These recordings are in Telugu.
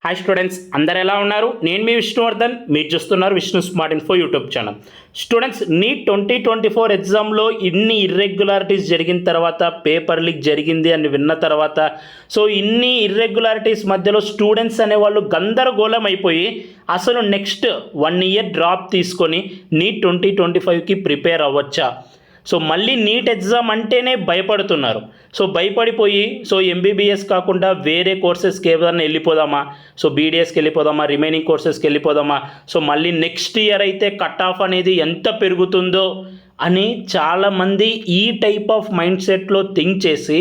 హాయ్ స్టూడెంట్స్, అందరు ఎలా ఉన్నారు? నేను మీ విష్ణువర్ధన్, మీరు చూస్తున్నారు Vishnu smart info YouTube channel. Students, NEET 2024 ఎగ్జామ్లో ఇన్ని ఇర్రెగ్యులారిటీస్ జరిగిన తర్వాత, పేపర్ లీక్ జరిగింది అని విన్న తర్వాత, సో ఇన్ని ఇర్రెగ్యులారిటీస్ మధ్యలో స్టూడెంట్స్ అనేవాళ్ళు గందరగోళం అయిపోయి అసలు నెక్స్ట్ 1 ఇయర్ డ్రాప్ తీసుకొని నీట్ 2025కి ప్రిపేర్ అవ్వచ్చా, సో మళ్ళీ నీట్ ఎగ్జామ్ అంటేనే భయపడుతున్నారు. సో భయపడిపోయి ఎంబీబీఎస్ కాకుండా వేరే కోర్సెస్కి ఏదైనా వెళ్ళిపోదామా, సో బీడీఎస్కి వెళ్ళిపోదామా, రిమైనింగ్ కోర్సెస్కి వెళ్ళిపోదామా, సో మళ్ళీ నెక్స్ట్ ఇయర్ అయితే కట్ ఆఫ్ అనేది ఎంత పెరుగుతుందో అని చాలామంది ఈ టైప్ ఆఫ్ మైండ్ సెట్లో థింక్ చేసి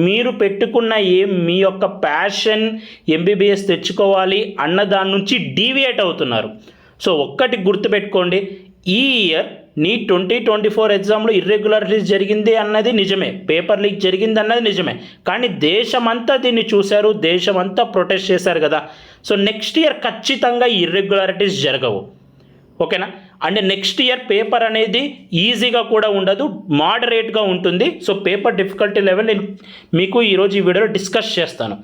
మీరు పెట్టుకున్న మీ యొక్క ప్యాషన్ ఎంబీబీఎస్ తెచ్చుకోవాలి అన్న దాని నుంచి డీవియేట్ అవుతున్నారు. సో ఒక్కటి గుర్తుపెట్టుకోండి, ఈ ఇయర్ నీట్ 2024 ఎగ్జామ్లో ఇర్రెగ్యులారిటీస్ జరిగింది అన్నది నిజమే, పేపర్ లీక్ జరిగింది అన్నది నిజమే, కానీ దేశమంతా దీన్ని చూశారు, దేశమంతా ప్రొటెస్ట్ చేశారు కదా. సో నెక్స్ట్ ఇయర్ ఖచ్చితంగా ఇర్రెగ్యులారిటీస్ జరగవు, ఓకేనా. అండ్ నెక్స్ట్ ఇయర్ పేపర్ అనేది ఈజీగా కూడా ఉండదు, మోడరేట్గా ఉంటుంది. సో పేపర్ డిఫికల్టీ లెవెల్ నేను మీకు ఈరోజు ఈ వీడియోలో డిస్కస్ చేస్తాను.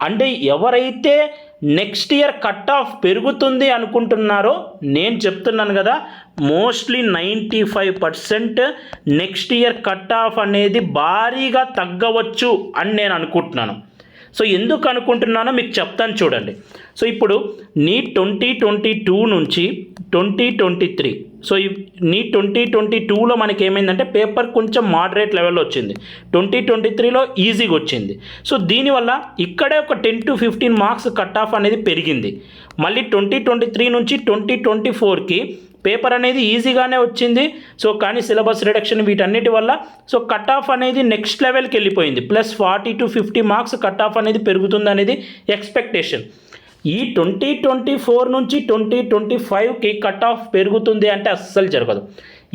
అంటే ఎవరైతే నెక్స్ట్ ఇయర్ కట్ ఆఫ్ పెరుగుతుంది అనుకుంటున్నారో, నేను చెప్తున్నాను కదా, mostly 95% next year cut off అనేది భారీగా తగ్గవచ్చు అని నేను అనుకుంటున్నాను. సో ఎందుకు అనుకుంటున్నానో మీకు చెప్తాను చూడండి. సో ఇప్పుడు నీట్ 2022 నుంచి 2023, సో ఈ నీట్ 2022లో మనకి ఏమైందంటే పేపర్ కొంచెం మోడరేట్ లెవెల్లో వచ్చింది, 2023లో ఈజీగా వచ్చింది. సో దీనివల్ల ఇక్కడే ఒక 10 to 15 మార్క్స్ కట్ ఆఫ్ అనేది పెరిగింది. మళ్ళీ 2023 నుంచి 2024కి పేపర్ అనేది ఈజీగానే వచ్చింది. సో కానీ సిలబస్ రిడక్షన్ వీటన్నిటి వల్ల సో కట్ ఆఫ్ అనేది నెక్స్ట్ లెవెల్కి వెళ్ళిపోయింది. Plus 40 to 50 marks cut off అనేది పెరుగుతుంది అనేది ఎక్స్పెక్టేషన్. ఈ 2024 నుంచి 2025కి కట్ ఆఫ్ పెరుగుతుంది అంటే అస్సలు జరగదు.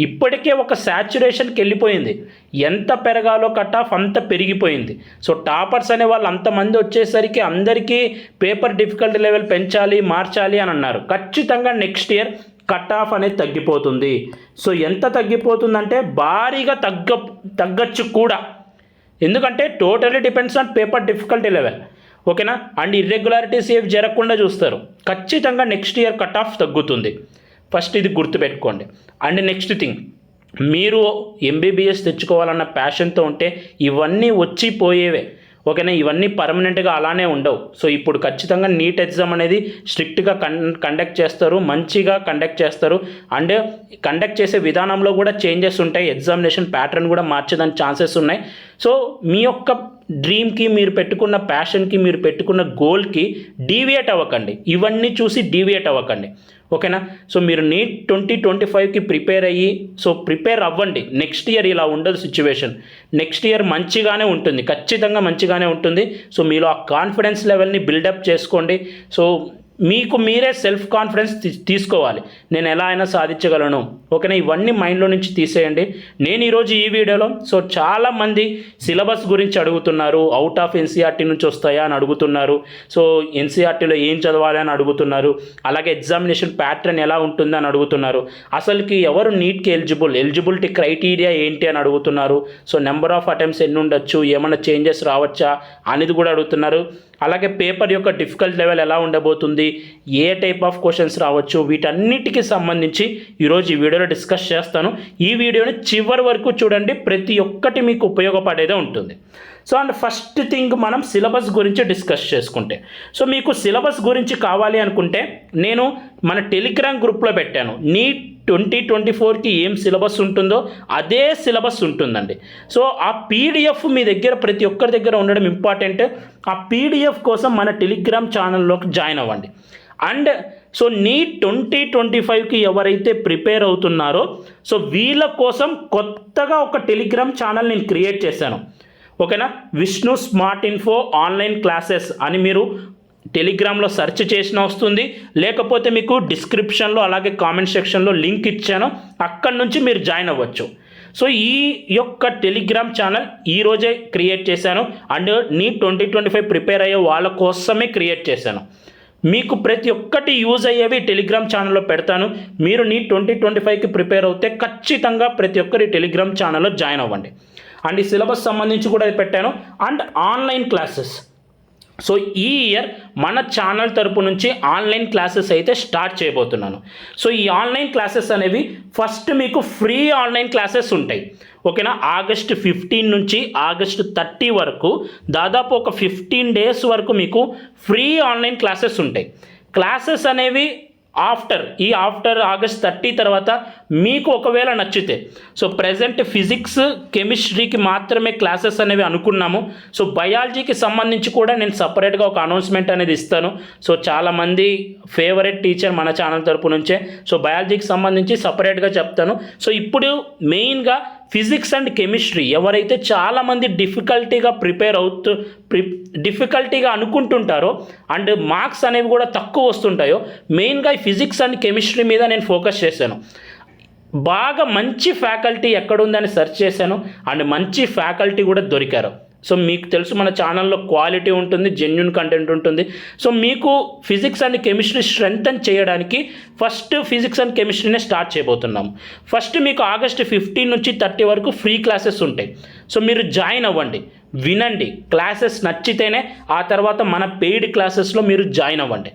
ఇప్పటికే ఒక శాచ్యురేషన్కి వెళ్ళిపోయింది, ఎంత పెరగాలో కట్ ఆఫ్ అంత పెరిగిపోయింది. సో టాపర్స్ అనే వాళ్ళు అంతమంది వచ్చేసరికి అందరికీ పేపర్ డిఫికల్టీ లెవెల్ పెంచాలి, మార్చాలి అని అన్నారు. ఖచ్చితంగా నెక్స్ట్ ఇయర్ కట్ ఆఫ్ అనేది తగ్గిపోతుంది. సో ఎంత తగ్గిపోతుందంటే భారీగా తగ్గచ్చు కూడా, ఎందుకంటే totally depends on paper difficulty level, ఓకేనా. అండ్ ఇర్రెగ్యులారిటీస్ ఏవి జరగకుండా చూస్తారు. ఖచ్చితంగా నెక్స్ట్ ఇయర్ కట్ ఆఫ్ తగ్గుతుంది, ఫస్ట్ ఇది గుర్తుపెట్టుకోండి. అండ్ నెక్స్ట్ థింగ్, మీరు ఎంబీబీఎస్ తెచ్చుకోవాలన్న ప్యాషన్తో ఉంటే ఇవన్నీ వచ్చిపోయేవే, ఓకేనా. ఇవన్నీ పర్మనెంట్గా అలానే ఉండవు. సో ఇప్పుడు ఖచ్చితంగా నీట్ ఎగ్జామ్ అనేది స్ట్రిక్ట్గా కండక్ట్ చేస్తారు, మంచిగా కండక్ట్ చేస్తారు. అండ్ కండక్ట్ చేసే విధానంలో కూడా చేంజెస్ ఉంటాయి, ఎగ్జామినేషన్ ప్యాటర్న్ కూడా మార్చేదానికి ఛాన్సెస్ ఉన్నాయి. సో మీ యొక్క డ్రీమ్కి, మీరు పెట్టుకున్న ప్యాషన్కి, మీరు పెట్టుకున్న గోల్కి డీవియేట్ అవ్వకండి, ఇవన్నీ చూసి డీవియేట్ అవ్వకండి, ఓకేనా. సో మీరు నీట్ 2025కి ప్రిపేర్ అయ్యి ప్రిపేర్ అవ్వండి. నెక్స్ట్ ఇయర్ ఇలా ఉండదు సిచ్యువేషన్, నెక్స్ట్ ఇయర్ మంచిగానే ఉంటుంది, ఖచ్చితంగా మంచిగానే ఉంటుంది. సో మీలో ఆ కాన్ఫిడెన్స్ లెవెల్ని బిల్డప్ చేసుకోండి. సో మీకు మీరే సెల్ఫ్ కాన్ఫిడెన్స్ తీసుకోవాలి, నేను ఎలా అయినా సాధించగలను, ఓకేనా. ఇవన్నీ మైండ్లో నుంచి తీసేయండి. నేను ఈరోజు ఈ వీడియోలో చాలామంది సిలబస్ గురించి అడుగుతున్నారు, అవుట్ ఆఫ్ ఎన్సీఆర్టీ నుంచి వస్తాయా అని అడుగుతున్నారు, సో ఎన్సీఆర్టీలో ఏం చదవాలి అని అడుగుతున్నారు, అలాగే ఎగ్జామినేషన్ ప్యాటర్న్ ఎలా ఉంటుందని అడుగుతున్నారు, అసలుకి ఎవరు నీట్కి ఎలిజిబిలిటీ క్రైటీరియా ఏంటి అని అడుగుతున్నారు, సో నెంబర్ ఆఫ్ అటెంప్ట్స్ ఎన్ని ఉండొచ్చు, ఏమైనా చేంజెస్ రావచ్చా అనేది కూడా అడుగుతున్నారు. అలాగే పేపర్ యొక్క డిఫికల్ట్ లెవెల్ ఎలా ఉండబోతుంది, ఏ టైప్ ఆఫ్ క్వశ్చన్స్ రావచ్చు, వీటన్నిటికీ సంబంధించి ఈరోజు ఈ వీడియోలో డిస్కస్ చేస్తాను. ఈ వీడియోని చివరి వరకు చూడండి, ప్రతి ఒక్కటి మీకు ఉపయోగపడేదే ఉంటుంది. సో అండ్ ఫస్ట్ థింగ్, మనం సిలబస్ గురించి డిస్కస్ చేసుకుంటే, సో మీకు సిలబస్ గురించి కావాలి అనుకుంటే నేను మన టెలిగ్రామ్ గ్రూప్లో పెట్టాను. నీట్ 2024కి ఏం సిలబస్ ఉంటుందో అదే సిలబస్ ఉంటుందండి. సో ఆ పీడిఎఫ్ మీ దగ్గర, ప్రతి ఒక్కరి దగ్గర ఉండడం ఇంపార్టెంట్. ఆ పీడిఎఫ్ కోసం మన టెలిగ్రామ్ ఛానల్లోకి జాయిన్ అవ్వండి. అండ్ సో నీట్ 2025కి ఎవరైతే ప్రిపేర్ అవుతున్నారో సో వీళ్ళ కోసం కొత్తగా ఒక టెలిగ్రామ్ ఛానల్ నేను క్రియేట్ చేశాను, ఓకేనా. Vishnu smart info online classes అని మీరు టెలిగ్రామ్లో సెర్చ్ చేసిన వస్తుంది, లేకపోతే మీకు డిస్క్రిప్షన్లో అలాగే కామెంట్ సెక్షన్లో లింక్ ఇచ్చాను, అక్కడి నుంచి మీరు జాయిన్ అవ్వచ్చు. సో ఈ యొక్క టెలిగ్రామ్ ఛానల్ ఈరోజే క్రియేట్ చేశాను. అండ్ నీట్ 2025 ప్రిపేర్ అయ్యే వాళ్ళ కోసమే క్రియేట్ చేశాను. మీకు ప్రతి ఒక్కటి యూజ్ అయ్యేవి టెలిగ్రామ్ ఛానల్లో పెడతాను. మీరు నీట్ 2025కి ప్రిపేర్ అవుతే ఖచ్చితంగా ప్రతి ఒక్కరి టెలిగ్రామ్ ఛానల్లో జాయిన్ అవ్వండి. అండ్ ఈ సిలబస్ సంబంధించి కూడా పెట్టాను. అండ్ ఆన్లైన్ క్లాసెస్, సో ఈ ఇయర్ మన ఛానల్ తరపు నుంచి ఆన్లైన్ క్లాసెస్ అయితే స్టార్ట్ చేయబోతున్నాను. సో ఈ ఆన్లైన్ క్లాసెస్ అనేవి ఫస్ట్ మీకు ఫ్రీ ఆన్లైన్ క్లాసెస్ ఉంటాయి. ఓకేనా, ఆగస్ట్ 15 నుంచి ఆగస్ట్ 30 వరకు దాదాపు ఒక 15 డేస్ వరకు మీకు ఫ్రీ ఆన్లైన్ క్లాసెస్ ఉంటాయి. క్లాసెస్ అనేవి ఆఫ్టర్ ఆగస్ట్ 30 తర్వాత మీకు ఒకవేళ నచ్చితే, సో ప్రజెంట్ ఫిజిక్స్ కెమిస్ట్రీకి మాత్రమే క్లాసెస్ అనేవి అనుకున్నాము. సో బయాలజీకి సంబంధించి కూడా నేను సపరేట్గా ఒక అనౌన్స్మెంట్ అనేది ఇస్తాను. సో చాలామంది ఫేవరెట్ టీచర్ మన ఛానల్ తరపు నుంచే, సో బయాలజీకి సంబంధించి సపరేట్గా చెప్తాను. సో ఇప్పుడు మెయిన్గా ఫిజిక్స్ అండ్ కెమిస్ట్రీ ఎవరైతే చాలామంది డిఫికల్టీగా అనుకుంటుంటారో అండ్ మార్క్స్ అనేవి కూడా తక్కువ వస్తుంటాయో, మెయిన్గా ఈ ఫిజిక్స్ అండ్ కెమిస్ట్రీ మీద నేను ఫోకస్ చేశాను. బాగా మంచి ఫ్యాకల్టీ ఎక్కడుందని సెర్చ్ చేశాను అండ్ మంచి ఫ్యాకల్టీ కూడా దొరికారు. సో మీకు తెలుసు మన ఛానల్లో క్వాలిటీ ఉంటుంది, జెన్యూన్ కంటెంట్ ఉంటుంది. సో మీకు ఫిజిక్స్ అండ్ కెమిస్ట్రీ స్ట్రెంగ్తన్ చేయడానికి ఫస్ట్ ఫిజిక్స్ అండ్ కెమిస్ట్రీనే స్టార్ట్ చేయబోతున్నాము. ఫస్ట్ మీకు ఆగస్ట్ 15 నుంచి 30 వరకు ఫ్రీ క్లాసెస్ ఉంటాయి. సో మీరు జాయిన్ అవ్వండి, వినండి, క్లాసెస్ నచ్చితేనే ఆ తర్వాత మన పెయిడ్ క్లాసెస్లో మీరు జాయిన్ అవ్వండి.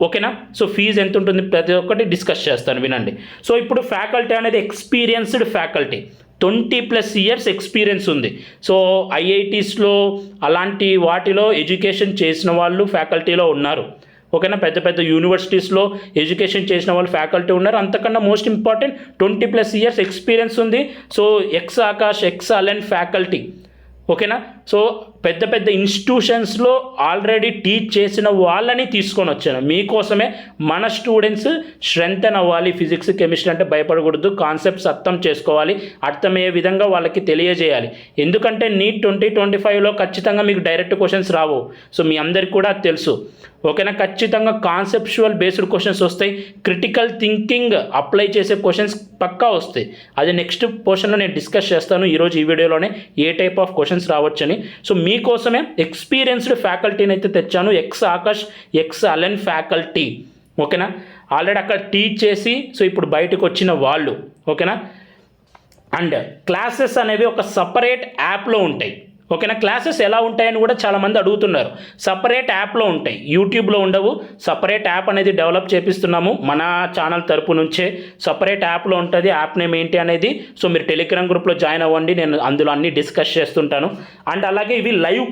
ఓకేనా, సో ఫీజు ఎంత ఉంటుంది ప్రతి ఒక్కటి డిస్కస్ చేస్తాను, వినండి. సో ఇప్పుడు ఫ్యాకల్టీ అనేది ఎక్స్పీరియన్స్డ్ ఫ్యాకల్టీ, 20+ ఇయర్స్ ఎక్స్పీరియన్స్ ఉంది. సో ఐఐటీస్లో అలాంటి వాటిలో ఎడ్యుకేషన్ చేసిన వాళ్ళు ఫ్యాకల్టీలో ఉన్నారు. ఓకేనా, పెద్ద పెద్ద యూనివర్సిటీస్లో ఎడ్యుకేషన్ చేసిన వాళ్ళు ఫ్యాకల్టీ ఉన్నారు. అంతకన్నా మోస్ట్ ఇంపార్టెంట్ 20+ ఇయర్స్ ఎక్స్పీరియన్స్ ఉంది. So X Akash, X Allen faculty. ఓకేనా, సో పెద్ద పెద్ద ఇన్స్టిట్యూషన్స్లో ఆల్రెడీ టీచ్ చేసిన వాళ్ళని తీసుకొని వచ్చాను మీకోసమే. మన స్టూడెంట్స్ స్ట్రెంగ్తన్ అవ్వాలి, ఫిజిక్స్ కెమిస్ట్రీ అంటే భయపడకూడదు, కాన్సెప్ట్స్ అర్థం చేసుకోవాలి, అర్థమయ్యే విధంగా వాళ్ళకి తెలియజేయాలి. ఎందుకంటే నీట్ 2025లో ఖచ్చితంగా మీకు డైరెక్ట్ క్వశ్చన్స్ రావు. సో మీ అందరికీ కూడా తెలుసు. ఓకేనా, ఖచ్చితంగా కాన్సెప్చువల్ బేస్డ్ క్వశ్చన్స్ వస్తాయి, క్రిటికల్ థింకింగ్ అప్లై చేసే క్వశ్చన్స్ పక్కా వస్తాయి. అది నెక్స్ట్ పోర్షన్లో నేను డిస్కస్ చేస్తాను ఈరోజు ఈ వీడియోలోనే, ఏ టైప్ ఆఫ్ క్వశ్చన్స్ రావచ్చని. సో మీకోసమే ఎక్స్పీరియన్స్డ్ ఫ్యాకల్టీని అయితే తెచ్చాను, X Akash, X Allen faculty. ఓకేనా, ఆల్రెడీ అక్కడ టీచ్ చేసి సో ఇప్పుడు బయటకు వచ్చిన వాళ్ళు. ఓకేనా, అండ్ క్లాసెస్ అనేవి ఒక సపరేట్ యాప్లో ఉంటాయి. ఓకేనా, క్లాసెస్ ఎలా ఉంటాయని కూడా చాలామంది అడుగుతున్నారు. సపరేట్ యాప్లో ఉంటాయి, యూట్యూబ్లో ఉండవు. సపరేట్ యాప్ అనేది డెవలప్ చేపిస్తున్నాము మన ఛానల్ తరపు నుంచే. సపరేట్ యాప్లో ఉంటుంది. యాప్ నేమ్ ఏంటి అనేది సో మీరు టెలిగ్రామ్ గ్రూప్లో జాయిన్ అవ్వండి, నేను అందులో అన్నీ డిస్కస్ చేస్తుంటాను. అండ్ అలాగే ఇవి లైవ్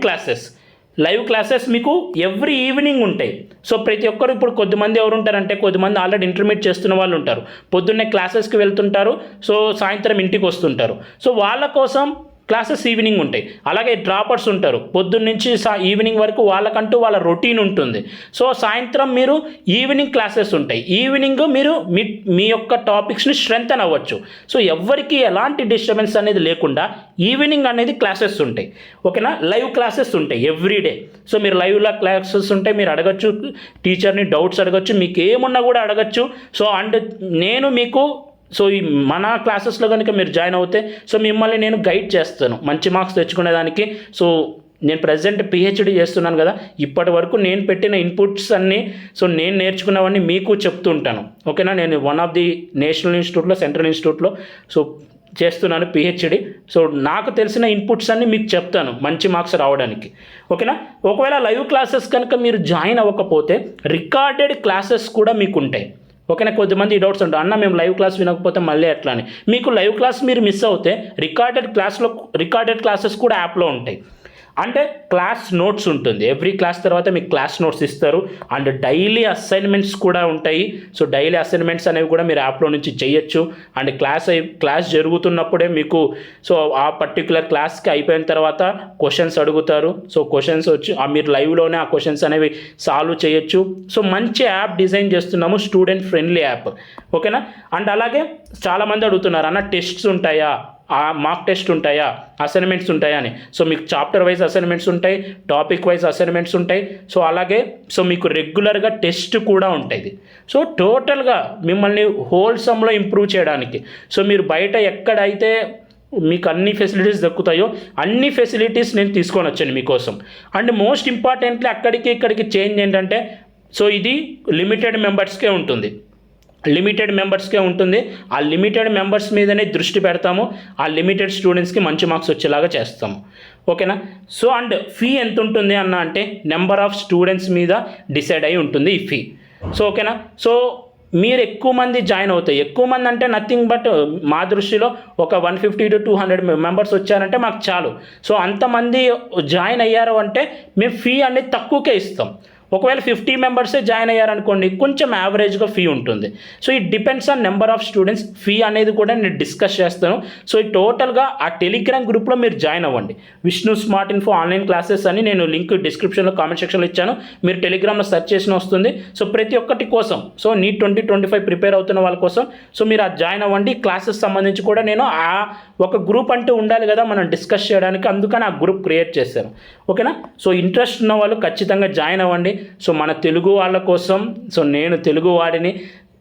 క్లాసెస్ మీకు ఎవ్రీ ఈవినింగ్ ఉంటాయి. సో ప్రతి ఒక్కరు ఇప్పుడు కొద్దిమంది ఎవరు ఉంటారంటే, కొద్దిమంది ఆల్రెడీ ఇంటర్మీడియట్ చేస్తున్న వాళ్ళు ఉంటారు, పొద్దున్నే క్లాసెస్కి వెళ్తుంటారు, సో సాయంత్రం ఇంటికి వస్తుంటారు. సో వాళ్ళ కోసం క్లాసెస్ ఈవినింగ్ ఉంటాయి. అలాగే డ్రాపర్స్ ఉంటారు, పొద్దున్న నుంచి ఈవినింగ్ వరకు వాళ్ళకంటూ వాళ్ళ రొటీన్ ఉంటుంది. సో సాయంత్రం మీరు ఈవినింగ్ క్లాసెస్ ఉంటాయి. ఈవినింగ్ మీరు మీ యొక్క టాపిక్స్ని స్ట్రెంగ్తన్ అవ్వచ్చు. సో ఎవరికి ఎలాంటి డిస్టర్బెన్స్ అనేది లేకుండా ఈవినింగ్ అనేది క్లాసెస్ ఉంటాయి. ఓకేనా, లైవ్ క్లాసెస్ ఉంటాయి ఎవ్రీడే. సో మీరు లైవ్లో క్లాసెస్ ఉంటాయి, మీరు అడగచ్చు టీచర్ని, డౌట్స్ అడగచ్చు, మీకు ఏమున్నా కూడా అడగచ్చు. సో అండ్ నేను మీకు సో ఈ మన క్లాసెస్లో కనుక మీరు జాయిన్ అవుతే సో మిమ్మల్ని నేను గైడ్ చేస్తాను మంచి మార్క్స్ తెచ్చుకునేదానికి. సో నేను ప్రజెంట్ పిహెచ్డి చేస్తున్నాను కదా, ఇప్పటి వరకు నేను పెట్టిన ఇన్పుట్స్ అన్నీ సో నేను నేర్చుకున్నవన్నీ మీకు చెప్తూ ఉంటాను. ఓకేనా, నేను వన్ ఆఫ్ ది నేషనల్ ఇన్స్టిట్యూట్లో, సెంట్రల్ ఇన్స్టిట్యూట్లో సో చేస్తున్నాను పిహెచ్డి. సో నాకు తెలిసిన ఇన్పుట్స్ అన్నీ మీకు చెప్తాను మంచి మార్క్స్ రావడానికి. ఓకేనా, ఒకవేళ లైవ్ క్లాసెస్ కనుక మీరు జాయిన్ అవ్వకపోతే రికార్డెడ్ క్లాసెస్ కూడా మీకు ఉంటాయి. ఓకేనా, కొద్దిమంది డౌట్స్ ఉంటాయి, అన్న మేము లైవ్ క్లాస్ వినకపోతే మళ్ళీ ఎట్లా అని. మీకు లైవ్ క్లాస్ మీరు మిస్ అవుతే రికార్డెడ్ క్లాసెస్ కూడా యాప్లో ఉంటాయి. అంటే క్లాస్ నోట్స్ ఉంటుంది, ఎవ్రీ క్లాస్ తర్వాత మీకు క్లాస్ నోట్స్ ఇస్తారు. అండ్ డైలీ అసైన్మెంట్స్ కూడా ఉంటాయి. సో డైలీ అసైన్మెంట్స్ అనేవి కూడా మీరు యాప్లో నుంచి చేయొచ్చు. అండ్ క్లాస్ జరుగుతున్నప్పుడే మీకు సో ఆ పర్టికులర్ క్లాస్కి అయిపోయిన తర్వాత క్వశ్చన్స్ అడుగుతారు. సో క్వశ్చన్స్ వచ్చి మీరు లైవ్లోనే ఆ క్వశ్చన్స్ అనేవి సాల్వ్ చేయొచ్చు. సో మంచి యాప్ డిజైన్ చేస్తున్నాము, స్టూడెంట్ ఫ్రెండ్లీ యాప్. ఓకేనా, అండ్ అలాగే చాలామంది అడుగుతున్నారు, అన్న టెస్ట్స్ ఉంటాయా, మాక్ టెస్ట్ ఉంటాయా, అసైన్మెంట్స్ ఉంటాయా అని. సో మీకు చాప్టర్ వైజ్ అసైన్మెంట్స్ ఉంటాయి, టాపిక్ వైజ్ అసైన్మెంట్స్ ఉంటాయి. సో అలాగే సో మీకు రెగ్యులర్గా టెస్ట్ కూడా ఉంటుంది. సో టోటల్గా మిమ్మల్ని హోల్సమ్లో ఇంప్రూవ్ చేయడానికి సో మీరు బయట ఎక్కడైతే మీకు అన్ని ఫెసిలిటీస్ దక్కుతాయో అన్ని ఫెసిలిటీస్ నేను తీసుకొని వచ్చాను మీకోసం. అండ్ మోస్ట్ ఇంపార్టెంట్లీ అక్కడికి ఇక్కడికి చేంజ్ ఏంటంటే సో ఇది లిమిటెడ్ మెంబర్స్కే ఉంటుంది. ఆ లిమిటెడ్ మెంబర్స్ మీదనే దృష్టి పెడతాము. ఆ లిమిటెడ్ స్టూడెంట్స్కి మంచి మార్క్స్ వచ్చేలాగా చేస్తాము. ఓకేనా. సో అండ్ ఫీ ఎంత ఉంటుంది అన్న అంటే నెంబర్ ఆఫ్ స్టూడెంట్స్ మీద డిసైడ్ అయి ఉంటుంది ఈ ఫీ. సో ఓకేనా. సో మీరు ఎక్కువ మంది జాయిన్ అవుతాయి, ఎక్కువ మంది అంటే నథింగ్ బట్ మా దృష్టిలో ఒక 150 to 200 మెంబర్స్ వచ్చారంటే మాకు చాలు. సో అంతమంది జాయిన్ అయ్యారు అంటే మేము ఫీ అనేది తక్కువకే ఇస్తాం. ఒకవేళ 50 మెంబర్సే జాయిన్ అయ్యారనుకోండి కొంచెం యావరేజ్గా ఫీ ఉంటుంది. So it depends on number of students. Fee అనేది కూడా నేను డిస్కస్ చేస్తాను. సో ఈ టోటల్గా ఆ టెలిగ్రామ్ గ్రూప్లో మీరు జాయిన్ అవ్వండి. Vishnu smart info online classes అని నేను లింక్ డిస్క్రిప్షన్లో కామెంట్ సెక్షన్లో ఇచ్చాను, మీరు టెలిగ్రామ్లో సెర్చ్ చేసిన వస్తుంది. సో ప్రతి ఒక్కటి కోసం, సో నీట్ 2025 ప్రిపేర్ అవుతున్న వాళ్ళ కోసం సో మీరు ఆ జాయిన్ అవ్వండి. క్లాసెస్ సంబంధించి కూడా నేను ఆ ఒక గ్రూప్ అంటూ ఉండాలి కదా మనం డిస్కస్ చేయడానికి, అందుకని ఆ గ్రూప్ క్రియేట్ చేశాను. ఓకేనా. సో ఇంట్రెస్ట్ ఉన్న వాళ్ళు ఖచ్చితంగా జాయిన్ అవ్వండి. సో మన తెలుగు వాళ్ళ కోసం, సో నేను తెలుగు వాడిని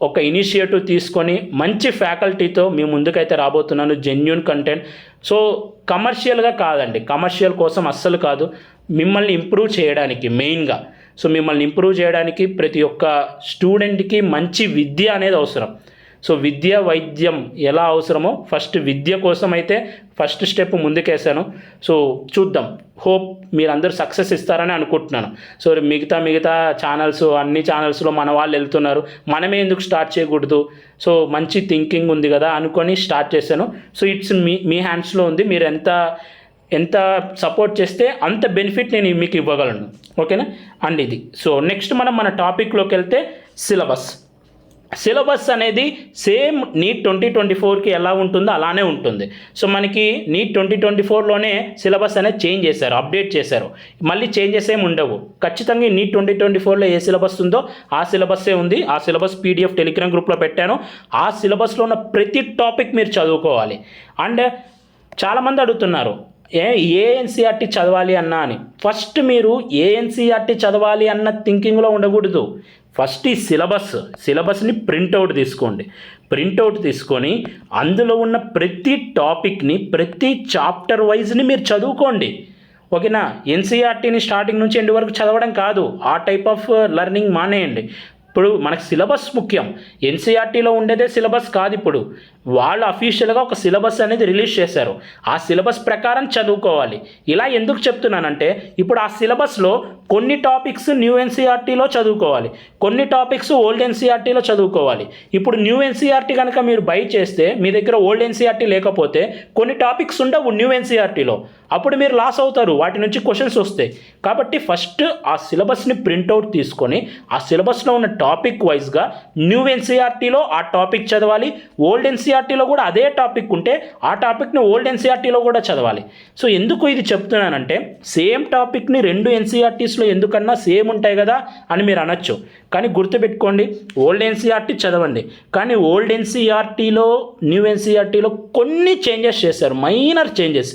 ఒక ఇనిషియేటివ్ తీసుకొని మంచి ఫ్యాకల్టీతో మీ ముందుకైతే రాబోతున్నాను. Genuine content. సో కమర్షియల్గా కాదండి, కమర్షియల్ కోసం అస్సలు కాదు, మిమ్మల్ని ఇంప్రూవ్ చేయడానికి మెయిన్గా. సో మిమ్మల్ని ఇంప్రూవ్ చేయడానికి ప్రతి ఒక్క స్టూడెంట్కి మంచి విద్య అనేది అవసరం. సో విద్య వైద్యం ఎలా అవసరమో ఫస్ట్ విద్య కోసం అయితే ఫస్ట్ స్టెప్ ముందుకేసాను. సో చూద్దాం, హోప్ మీరందరూ సక్సెస్ ఇస్తారని అనుకుంటున్నాను. సో మిగతా ఛానల్స్, అన్ని ఛానల్స్లో మన వాళ్ళు వెళ్తున్నారు, మనమే ఎందుకు స్టార్ట్ చేయకూడదు, సో మంచి థింకింగ్ ఉంది కదా అనుకొని స్టార్ట్ చేశాను. సో ఇట్స్ మీ హ్యాండ్స్లో ఉంది, మీరు ఎంత సపోర్ట్ చేస్తే అంత బెనిఫిట్ నేను మీకు ఇవ్వగలను. ఓకేనా అండ్ ఇది. సో నెక్స్ట్ మన టాపిక్లోకి వెళ్తే సిలబస్ అనేది సేమ్ నీట్ 2024కి ఎలా ఉంటుందో అలానే ఉంటుంది. సో మనకి నీట్ 2024లోనే సిలబస్ అనేది చేంజ్ చేశారు, అప్డేట్ చేశారు, మళ్ళీ చేంజెస్ ఏమి ఉండవు. ఖచ్చితంగా నీట్ 2024లో ఏ సిలబస్ ఉందో ఆ సిలబస్సే ఉంది. ఆ సిలబస్ పీడిఎఫ్ టెలిగ్రామ్ గ్రూప్లో పెట్టాను. ఆ సిలబస్లో ఉన్న ప్రతి టాపిక్ మీరు చదువుకోవాలి. అండ్ చాలామంది అడుగుతున్నారు ఏ ఎన్సీఆర్టీ చదవాలి అన్నా అని. ఫస్ట్ మీరు ఏ ఎన్సీఆర్టీ చదవాలి అన్న థింకింగ్లో ఉండకూడదు. ఫస్ట్ ఈ సిలబస్ని ప్రింట్అవుట్ తీసుకోండి. ప్రింట్అవుట్ తీసుకొని అందులో ఉన్న ప్రతి టాపిక్ని, ప్రతి చాప్టర్ వైజ్ని మీరు చదువుకోండి. ఓకేనా. ఎన్సీఆర్టీని స్టార్టింగ్ నుంచి ఎండ్ వరకు చదవడం కాదు, ఆ టైప్ ఆఫ్ లెర్నింగ్ మానేయండి. ఇప్పుడు మనకు సిలబస్ ముఖ్యం, ఎన్సీఆర్టీలో ఉండేదే సిలబస్ కాదు. ఇప్పుడు వాళ్ళు అఫీషియల్గా ఒక సిలబస్ అనేది రిలీజ్ చేశారు, ఆ సిలబస్ ప్రకారం చదువుకోవాలి. ఇలా ఎందుకు చెప్తున్నానంటే ఇప్పుడు ఆ సిలబస్లో కొన్ని టాపిక్స్ న్యూ ఎన్సీఆర్టీలో చదువుకోవాలి, కొన్ని టాపిక్స్ ఓల్డ్ ఎన్సీఆర్టీలో చదువుకోవాలి. ఇప్పుడు న్యూ ఎన్సీఆర్టీ కనుక మీరు బై చేస్తే మీ దగ్గర ఓల్డ్ ఎన్సీఆర్టీ లేకపోతే కొన్ని టాపిక్స్ ఉండవు న్యూ ఎన్సీఆర్టీలో, అప్పుడు మీరు లాస్ అవుతారు, వాటి నుంచి క్వశ్చన్స్ వస్తాయి. కాబట్టి ఫస్ట్ ఆ సిలబస్ని ప్రింట్అవుట్ తీసుకొని ఆ సిలబస్లో ఉన్న టాపిక్ వైజ్గా న్యూ ఎన్సీఆర్టీలో ఆ టాపిక్ చదవాలి, ఓల్డ్ ఎన్సీఆర్టీలో కూడా అదే టాపిక్ ఉంటే ఆ టాపిక్ని ఓల్డ్ ఎన్సీఆర్టీలో కూడా చదవాలి. సో ఎందుకు ఇది చెప్తున్నానంటే సేమ్ టాపిక్ని రెండు ఎన్సీఆర్టీస్లో ఎందుకన్నా సేమ్ ఉంటాయి కదా అని మీరు అనొచ్చు, కానీ గుర్తుపెట్టుకోండి ఓల్డ్ ఎన్సీఆర్టీ చదవండి, కానీ ఓల్డ్ ఎన్సీఆర్టీలో న్యూ ఎన్సీఆర్టీలో కొన్ని చేంజెస్ చేశారు, మైనర్ చేంజెస్.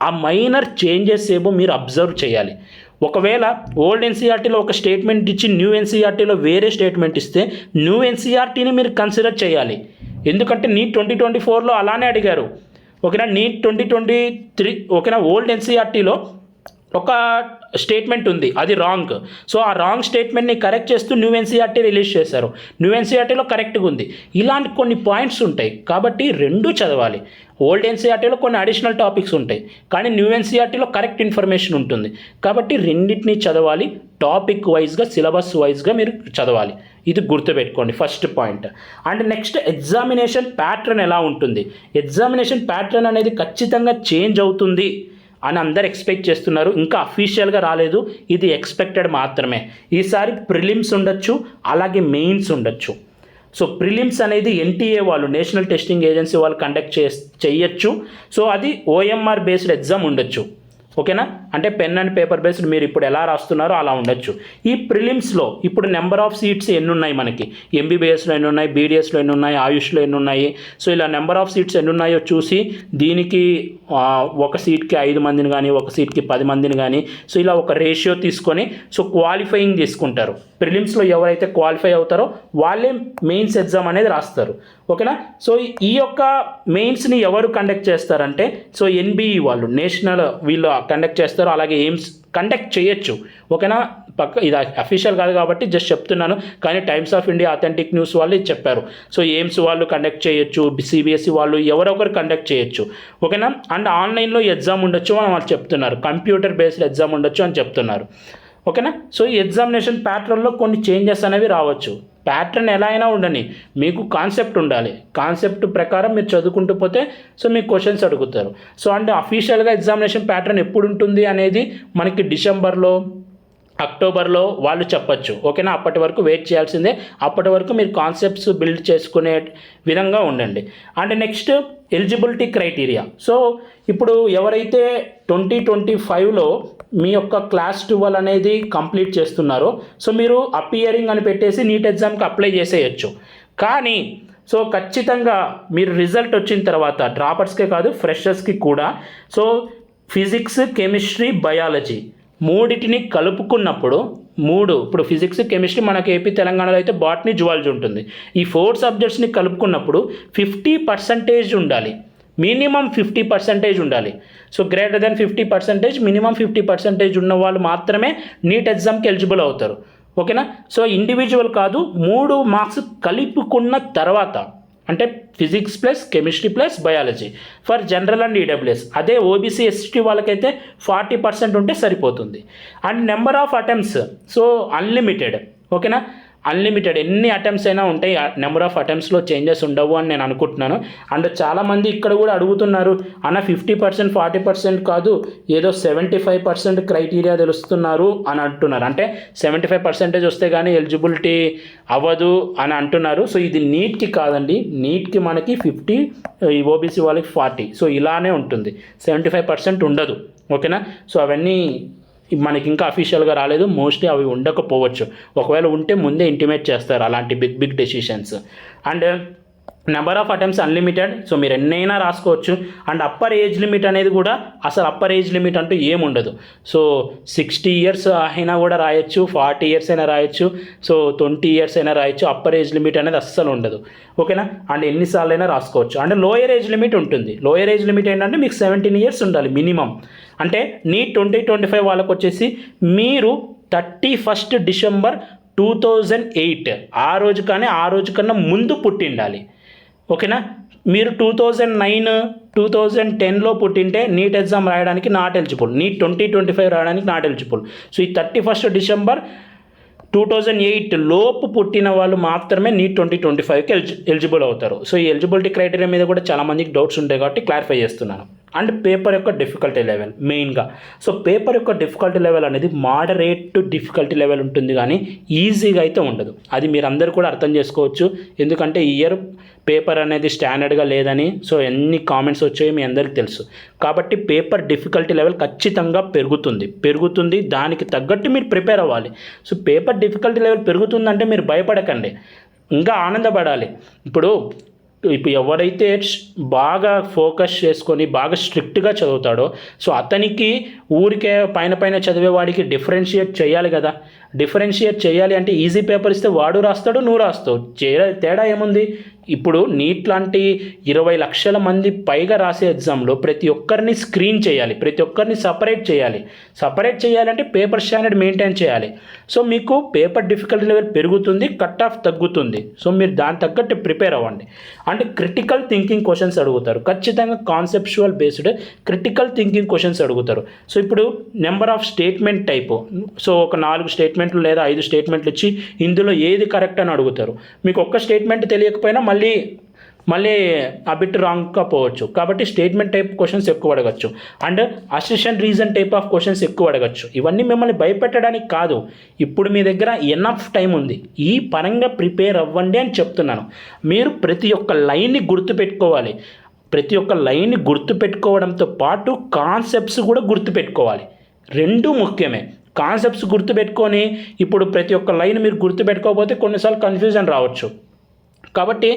ఆ మైనర్ చేంజెస్ ఏమో మీరు అబ్జర్వ్ చేయాలి. ఒకవేళ ఓల్డ్ ఎన్సీఆర్టీలో ఒక స్టేట్మెంట్ ఇచ్చి న్యూ ఎన్సీఆర్టీలో వేరే స్టేట్మెంట్ ఇస్తే న్యూ ఎన్సీఆర్టీని మీరు కన్సిడర్ చేయాలి. ఎందుకంటే నీట్ 2024లో అలానే అడిగారు. ఓకేనా. నీట్ 2023 ఓకేనా. ఓల్డ్ ఎన్సీఆర్టీలో ఒక స్టేట్మెంట్ ఉంది, అది రాంగ్. సో ఆ రాంగ్ స్టేట్మెంట్ని కరెక్ట్ చేస్తూ న్యూ ఎన్సీఆర్టీ రిలీజ్ చేశారు, న్యూ ఎన్సీఆర్టీలో కరెక్ట్గా ఉంది. ఇలాంటి కొన్ని పాయింట్స్ ఉంటాయి కాబట్టి రెండు చదవాలి. ఓల్డ్ ఎన్సీఆర్టీలో కొన్ని అడిషనల్ టాపిక్స్ ఉంటాయి, కానీ న్యూ ఎన్సీఆర్టీలో కరెక్ట్ ఇన్ఫర్మేషన్ ఉంటుంది. కాబట్టి రెండింటిని చదవాలి, టాపిక్ వైజ్గా సిలబస్ వైజ్గా మీరు చదవాలి. ఇది గుర్తుపెట్టుకోండి first point. And next examination pattern ఎలా ఉంటుంది. ఎగ్జామినేషన్ ప్యాటర్న్ అనేది ఖచ్చితంగా చేంజ్ అవుతుంది అని అందరు ఎక్స్పెక్ట్ చేస్తున్నారు, ఇంకా అఫీషియల్గా రాలేదు, ఇది ఎక్స్పెక్టెడ్ మాత్రమే. ఈసారి ప్రిలిమ్స్ ఉండొచ్చు, అలాగే మెయిన్స్ ఉండొచ్చు. సో ప్రిలిమ్స్ అనేది ఎన్టీఏ వాళ్ళు, నేషనల్ టెస్టింగ్ ఏజెన్సీ వాళ్ళు కండక్ట్ చేయొచ్చు. సో అది ఓఎంఆర్ బేస్డ్ ఎగ్జామ్ ఉండొచ్చు. ఓకేనా. అంటే పెన్ అండ్ పేపర్ బేస్డ్ మీరు ఇప్పుడు ఎలా రాస్తున్నారో అలా ఉండొచ్చు. ఈ ప్రిలిమ్స్లో ఇప్పుడు నెంబర్ ఆఫ్ సీట్స్ ఎన్ని ఉన్నాయి మనకి, ఎంబీబీఎస్లో ఎన్ని ఉన్నాయి, బీడీఎస్లో ఎన్ని ఉన్నాయి, ఆయుష్లో ఎన్ని ఉన్నాయి. సో ఇలా నెంబర్ ఆఫ్ సీట్స్ ఎన్ని ఉన్నాయో చూసి దీనికి ఒక సీట్కి 5 మందిని కానీ ఒక సీట్కి 10 మందిని కానీ సో ఇలా ఒక రేషియో తీసుకొని సో క్వాలిఫైయింగ్ తీసుకుంటారు. ప్రిలిమ్స్లో ఎవరైతే క్వాలిఫై అవుతారో వాళ్ళే మెయిన్స్ ఎగ్జామ్ అనేది రాస్తారు. ఓకేనా. సో ఈ యొక్క మెయిన్స్ని ఎవరు కండక్ట్ చేస్తారంటే సో ఎన్బిఈ వాళ్ళు, నేషనల్ వీళ్ళు కండక్ట్ చేస్తారు, అలాగే ఎయిమ్స్ కండక్ట్ చేయొచ్చు. ఓకేనా. ఇది అఫీషియల్ కాదు కాబట్టి జస్ట్ చెప్తున్నాను, కానీ times of India authentic news వాళ్ళు ఇది చెప్పారు. సో ఎయిమ్స్ వాళ్ళు కండక్ట్ చేయొచ్చు, సిబిఎస్ఈ వాళ్ళు ఎవరొకరు కండక్ట్ చేయొచ్చు, ఓకేనా. అండ్ ఆన్లైన్లో ఎగ్జామ్ ఉండొచ్చు అని వాళ్ళు చెప్తున్నారు, కంప్యూటర్ బేస్డ్ ఎగ్జామ్ ఉండొచ్చు అని చెప్తున్నారు, ఓకేనా. సో ఈ ఎగ్జామినేషన్ ప్యాటర్న్లో కొన్ని చేంజెస్ అనేవి రావచ్చు. ప్యాటర్న్ ఎలా అయినా ఉండని, మీకు కాన్సెప్ట్ ఉండాలి, కాన్సెప్ట్ ప్రకారం మీరు చదువుకుంటూ పోతే సో మీకు క్వశ్చన్స్ అడుగుతారు. సో అంటే అఫీషియల్గా ఎగ్జామినేషన్ ప్యాటర్న్ ఎప్పుడు ఉంటుంది అనేది మనకి డిసెంబర్లో, అక్టోబర్లో వాళ్ళు చెప్పచ్చు, ఓకేనా. అప్పటి వరకు వెయిట్ చేయాల్సిందే. అప్పటి వరకు మీరు కాన్సెప్ట్స్ బిల్డ్ చేసుకునే విధంగా ఉండండి. And next eligibility criteria. So ఇప్పుడు ఎవరైతే 2025లో మీ యొక్క క్లాస్ 12 అనేది కంప్లీట్ చేస్తున్నారో సో మీరు అపియరింగ్ అని పెట్టేసి నీట్ ఎగ్జామ్కి అప్లై చేసేయచ్చు. కానీ సో ఖచ్చితంగా మీరు రిజల్ట్ వచ్చిన తర్వాత డ్రాపర్స్కే కాదు ఫ్రెషర్స్కి కూడా సో ఫిజిక్స్, కెమిస్ట్రీ, బయాలజీ మూడింటిని కలుపుకున్నప్పుడు ఇప్పుడు ఫిజిక్స్, కెమిస్ట్రీ మనకి ఏపీ తెలంగాణలో అయితే బాటనీ, జువాలజీ ఉంటుంది. ఈ 4 సబ్జెక్ట్స్ని కలుపుకున్నప్పుడు 50% ఉండాలి, మినిమం 50% ఉండాలి. సో గ్రేటర్ దెన్ 50%, మినిమం 50% ఉన్న వాళ్ళు మాత్రమే నీట్ ఎగ్జామ్కి ఎలిజిబుల్ అవుతారు, ఓకేనా. సో ఇండివిజువల్ కాదు, 3 మార్క్స్ కలుపుకున్న తర్వాత, అంటే physics plus chemistry plus biology for general and EWS. అదే ఓబీసీ, ఎస్టీ వాళ్ళకైతే 40% ఉంటే సరిపోతుంది. And number of attempts so unlimited, ఓకేనా. అన్లిమిటెడ్ ఎన్ని అటెంప్ట్స్ అయినా ఉంటాయి, నెంబర్ ఆఫ్ అటెంప్ట్స్లో చేంజెస్ ఉండవు అని నేను అనుకుంటున్నాను. అండ్ చాలామంది ఇక్కడ కూడా అడుగుతున్నారు, అన్న 50%, 40% కాదు, ఏదో 75% క్రైటీరియా తెలుస్తున్నారు అని అంటున్నారు. అంటే 75% వస్తే కానీ ఎలిజిబిలిటీ అవ్వదు అని అంటున్నారు. సో ఇది నీట్కి కాదండి, నీట్కి మనకి 50, ఓబీసీ వాళ్ళకి 40. సో ఇలానే ఉంటుంది, 75% ఉండదు, ఓకేనా. సో అవన్నీ మనకి ఇంకా అఫీషియల్గా రాలేదు, మోస్ట్లీ అవి ఉండకపోవచ్చు. ఒకవేళ ఉంటే ముందే ఇంటిమేట్ చేస్తారు అలాంటి big decisions. And number of attempts unlimited, so మీరు ఎన్నైనా రాసుకోవచ్చు. అండ్ అప్పర్ ఏజ్ లిమిట్ అనేది కూడా అసలు అప్పర్ ఏజ్ లిమిట్ అంటూ ఏముండదు. సో 60 years అయినా కూడా రాయొచ్చు, 40 years అయినా రాయొచ్చు, సో 20 years అయినా రాయొచ్చు. అప్పర్ ఏజ్ లిమిట్ అనేది అస్సలు ఉండదు, ఓకేనా. అండ్ ఎన్నిసార్లు అయినా రాసుకోవచ్చు. అండ్ లోయర్ ఏజ్ లిమిట్ ఉంటుంది. లోయర్ ఏజ్ లిమిట్ ఏంటంటే మీకు 17 years ఉండాలి మినిమం. అంటే నీట్ 2025 వాళ్ళకు వచ్చేసి మీరు 31 December 2008 ఆ రోజు కానీ ఆ రోజు కన్నా ముందు పుట్టిండాలి, ఓకేనా. మీరు 2009, 2010లో పుట్టింటే నీట్ ఎగ్జామ్ రాయడానికి నాట్ ఎలిజిబుల్, నీట్ 2025 రాయడానికి నాట్ ఎలిజిబుల్. సో ఈ 31 December 2008 లోపు పుట్టిన వాళ్ళు మాత్రమే నీట్ 2025కి ఎలిజిబుల్ అవుతారు. సో ఈ ఎలిజిబిలిటీ క్రైటీరియా మీద కూడా చాలామందికి డౌట్స్ ఉంటాయి కాబట్టి క్లారిఫై చేస్తున్నాను. అండ్ పేపర్ యొక్క డిఫికల్టీ లెవెల్ మెయిన్గా. సో పేపర్ యొక్క డిఫికల్టీ లెవెల్ అనేది మోడరేట్ టు డిఫికల్టీ లెవెల్ ఉంటుంది, కానీ ఈజీగా అయితే ఉండదు. అది మీరు అందరూ కూడా అర్థం చేసుకోవచ్చు, ఎందుకంటే ఈ ఇయర్ పేపర్ అనేది స్టాండర్డ్గా లేదని సో ఎన్ని కామెంట్స్ వచ్చాయో మీ అందరికీ తెలుసు. కాబట్టి పేపర్ డిఫికల్టీ లెవెల్ ఖచ్చితంగా పెరుగుతుంది. దానికి తగ్గట్టు మీరు ప్రిపేర్ అవ్వాలి. సో పేపర్ డిఫికల్టీ లెవెల్ పెరుగుతుందంటే మీరు భయపడకండి, ఇంకా ఆనందపడాలి. ఇప్పుడు ఎవరైతే బాగా ఫోకస్ చేసుకొని బాగా స్ట్రిక్ట్గా చదువుతాడో సో అతనికి ఊరికే పైన చదివేవాడికి డిఫరెన్షియేట్ చేయాలి కదా. డిఫరెన్షియేట్ చేయాలి అంటే ఈజీ పేపర్ ఇస్తే వాడు రాస్తాడు, నువ్వు రాస్తావు, తేడా ఏముంది. ఇప్పుడు నీట్ లాంటి 20 లక్షల మంది పైగా రాసే ఎగ్జామ్లో ప్రతి ఒక్కరిని స్క్రీన్ చేయాలి, ప్రతి ఒక్కరిని సపరేట్ చేయాలంటే పేపర్ స్టాండర్డ్ మెయింటైన్ చేయాలి. సో మీకు పేపర్ డిఫికల్టీ లెవెల్ పెరుగుతుంది, కట్ ఆఫ్ తగ్గుతుంది. సో మీరు దాని తగ్గట్టు ప్రిపేర్ అవ్వండి. అంటే క్రిటికల్ థింకింగ్ క్వశ్చన్స్ అడుగుతారు, ఖచ్చితంగా conceptual based critical thinking questions అడుగుతారు. సో ఇప్పుడు number of statement type, so ఒక 4 స్టేట్మెంట్లు లేదా 5 స్టేట్మెంట్లు ఇచ్చి ఇందులో ఏది కరెక్ట్ అని అడుగుతారు. మీకు ఒక్క స్టేట్మెంట్ తెలియకపోయినా మళ్ళీ ఆ బిట్ రాంగ్గా పోవచ్చు. కాబట్టి స్టేట్మెంట్ టైప్ క్వశ్చన్స్ ఎక్కువ అడగచ్చు. And assertion reason type of questions ఎక్కువ అడగచ్చు. ఇవన్నీ మిమ్మల్ని భయపెట్టడానికి కాదు, ఇప్పుడు మీ దగ్గర ఎనఫ్ టైం ఉంది, ఈ పరంగా ప్రిపేర్ అవ్వండి అని చెప్తున్నాను. మీరు ప్రతి ఒక్క లైన్ని గుర్తుపెట్టుకోవాలి. ప్రతి ఒక్క లైన్ని గుర్తుపెట్టుకోవడంతో పాటు కాన్సెప్ట్స్ కూడా గుర్తుపెట్టుకోవాలి. రెండు ముఖ్యమే. కాన్సెప్ట్స్ గుర్తుపెట్టుకొని ఇప్పుడు ప్రతి ఒక్క లైన్ మీరు గుర్తుపెట్టుకోకపోతే కొన్నిసార్లు కన్ఫ్యూజన్ రావచ్చు. కాబట్టి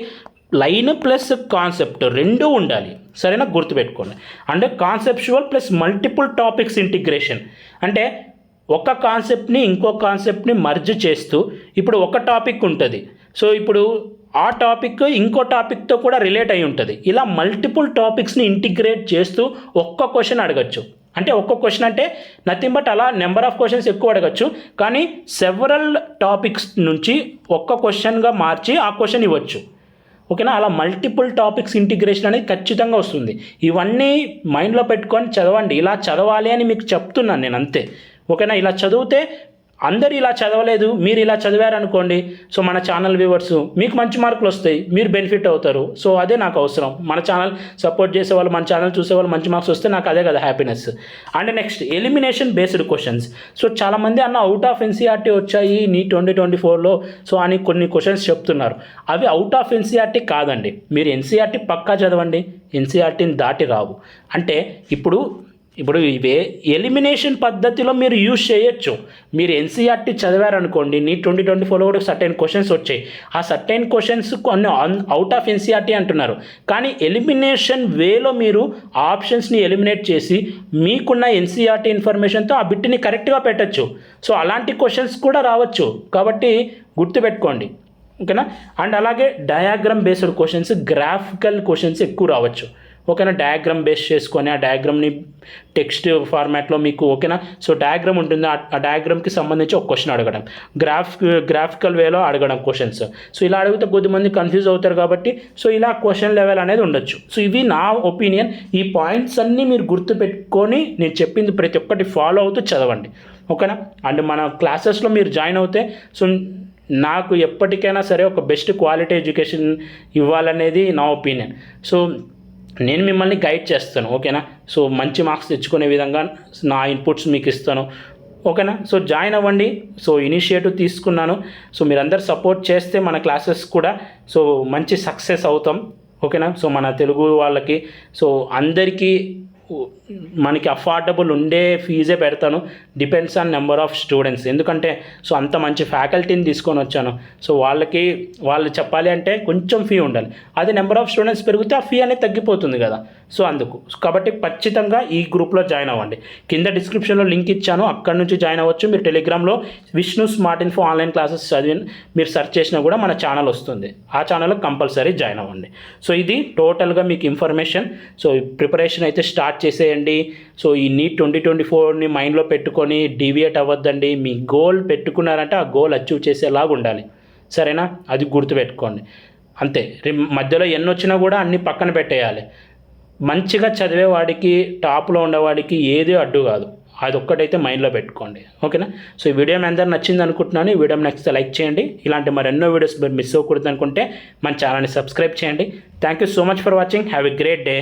లైన్ ప్లస్ కాన్సెప్ట్ రెండూ ఉండాలి, సరేనా, గుర్తుపెట్టుకోండి. అంటే conceptual plus multiple topics integration, అంటే ఒక కాన్సెప్ట్ని ఇంకో కాన్సెప్ట్ని మర్జ్ చేస్తూ ఇప్పుడు ఒక టాపిక్ ఉంటుంది, సో ఇప్పుడు ఆ టాపిక్ ఇంకో టాపిక్తో కూడా రిలేట్ అయి ఉంటుంది. ఇలా మల్టిపుల్ టాపిక్స్ని ఇంటిగ్రేట్ చేస్తూ ఒక్క క్వశ్చన్ అడగచ్చు. అంటే ఒక్కొక్క క్వశ్చన్ అంటే నథింగ్ బట్ అలా నెంబర్ ఆఫ్ క్వశ్చన్స్ ఎక్కువ అడగచ్చు, కానీ సెవరల్ టాపిక్స్ నుంచి ఒక్క క్వశ్చన్గా మార్చి ఆ క్వశ్చన్ ఇవ్వచ్చు. ఓకేనా, అలా మల్టిపుల్ టాపిక్స్ ఇంటిగ్రేషన్ అనేది ఖచ్చితంగా వస్తుంది. ఇవన్నీ మైండ్లో పెట్టుకొని చదవండి. ఇలా చదవాలి అని మీకు చెప్తున్నాను నేను, అంతే. ఓకేనా, ఇలా చదివితే అందరు ఇలా చదవలేదు, మీరు ఇలా చదివారనుకోండి, సో మన ఛానల్ వ్యూవర్స్ మీకు మంచి మార్కులు వస్తాయి, మీరు బెనిఫిట్ అవుతారు. సో అదే నాకు అవసరం. మన ఛానల్ సపోర్ట్ చేసేవాళ్ళు, మన ఛానల్ చూసేవాళ్ళు మంచి మార్క్స్ వస్తే నాకు అదే కదా happiness. And next elimination based questions. So చాలామంది అన్న అవుట్ ఆఫ్ ఎన్సీఆర్టీ వచ్చాయి నీ 2024లో సో అని కొన్ని క్వశ్చన్స్ చెప్తున్నారు. అవి అవుట్ ఆఫ్ ఎన్సీఆర్టీ కాదండి. మీరు ఎన్సీఆర్టీ పక్కా చదవండి, ఎన్సీఆర్టీని దాటి రావు. అంటే ఇప్పుడు ఇవే ఎలిమినేషన్ పద్ధతిలో మీరు యూజ్ చేయొచ్చు. మీరు ఎన్సీఆర్టీ చదివారనుకోండి, నీ 2024లో కూడా సర్టైన్ క్వశ్చన్స్ వచ్చాయి. ఆ సర్టైన్ క్వశ్చన్స్ కొన్ని అవుట్ ఆఫ్ ఎన్సీఆర్టీ అంటున్నారు, కానీ ఎలిమినేషన్ వేలో మీరు ఆప్షన్స్ని ఎలిమినేట్ చేసి మీకున్న ఎన్సీఆర్టీ ఇన్ఫర్మేషన్తో ఆ బిట్ని కరెక్ట్గా పెట్టచ్చు. సో అలాంటి క్వశ్చన్స్ కూడా రావచ్చు, కాబట్టి గుర్తుపెట్టుకోండి. ఓకేనా, అండ్ అలాగే diagram based questions, graphical questions ఎక్కువ రావచ్చు. ఓకేనా, డయాగ్రామ్ బేస్ చేసుకొని ఆ డయాగ్రామ్ని టెక్స్ట్ ఫార్మాట్లో మీకు ఓకేనా, సో డయాగ్రామ్ ఉంటుంది, ఆ డయాగ్రామ్కి సంబంధించి ఒక క్వశ్చన్ అడగడం, గ్రాఫికల్ వేలో అడగడం క్వశ్చన్స్. సో ఇలా అడిగితే కొద్దిమంది కన్ఫ్యూజ్ అవుతారు, కాబట్టి సో ఇలా క్వశ్చన్ లెవెల్ అనేది ఉండొచ్చు. సో ఇవి నా ఒపీనియన్. ఈ పాయింట్స్ అన్నీ మీరు గుర్తుపెట్టుకొని నేను చెప్పింది ప్రతి ఒక్కటి ఫాలో అవుతూ చదవండి. ఓకేనా, అండ్ మన క్లాసెస్లో మీరు జాయిన్ అవుతే సో నాకు ఎప్పటికైనా సరే ఒక బెస్ట్ క్వాలిటీ ఎడ్యుకేషన్ ఇవ్వాలనేది నా ఒపీనియన్. సో నేను మిమ్మల్ని గైడ్ చేస్తాను. ఓకేనా, సో మంచి మార్క్స్ తెచ్చుకునే విధంగా నా ఇన్పుట్స్ మీకు ఇస్తాను. ఓకేనా, సో జాయిన్ అవ్వండి. సో ఇనిషియేటివ్ తీసుకున్నాను. సో మీరందరూ సపోర్ట్ చేస్తే మన క్లాసెస్ కూడా సో మంచి సక్సెస్ అవుతాం. ఓకేనా, సో మన తెలుగు వాళ్ళకి సో అందరికీ మనకి అఫోర్డబుల్ ఉండే ఫీజే పెడతాను. Depends on number of students. ఎందుకంటే సో అంత మంచి ఫ్యాకల్టీని తీసుకొని వచ్చాను. సో వాళ్ళు చెప్పాలి అంటే కొంచెం ఫీ ఉండాలి. అది నెంబర్ ఆఫ్ స్టూడెంట్స్ పెరిగితే ఆ ఫీ అనేది తగ్గిపోతుంది కదా. సో అందుకు కాబట్టి ఖచ్చితంగా ఈ గ్రూప్లో జాయిన్ అవ్వండి. కింద డిస్క్రిప్షన్లో లింక్ ఇచ్చాను, అక్కడ నుంచి జాయిన్ అవ్వచ్చు. మీరు టెలిగ్రామ్లో Vishnu smart info online classes చదివి మీరు సెర్చ్ చేసినా కూడా మన ఛానల్ వస్తుంది. ఆ ఛానల్లో కంపల్సరీ జాయిన్ అవ్వండి. సో ఇది టోటల్గా మీకు ఇన్ఫర్మేషన్. సో ప్రిపరేషన్ అయితే స్టార్ట్ చేసేయండి. సో ఈ నీట్ 2024ని మైండ్లో పెట్టుకొని డీవియేట్ అవ్వద్దండి. మీ గోల్ పెట్టుకున్నారంటే ఆ గోల్ అచీవ్ చేసేలాగా ఉండాలి. సరేనా, అది గుర్తుపెట్టుకోండి. అంతే, మధ్యలో ఎన్ని వచ్చినా కూడా అన్ని పక్కన పెట్టేయాలి. మంచిగా చదివేవాడికి, టాప్లో ఉండేవాడికి ఏది అడ్డు కాదు. అది ఒక్కటైతే మైండ్లో పెట్టుకోండి. ఓకేనా, సో ఈ వీడియో మీ అందరూ నచ్చింది అనుకుంటున్నాను. ఈ వీడియో నచ్చితే లైక్ చేయండి. ఇలాంటి మరెన్నో వీడియోస్ మీరు మిస్ అవ్వకూడదు అనుకుంటే మన ఛానల్ని సబ్స్క్రైబ్ చేయండి. Thank you so much for watching. Have a great day.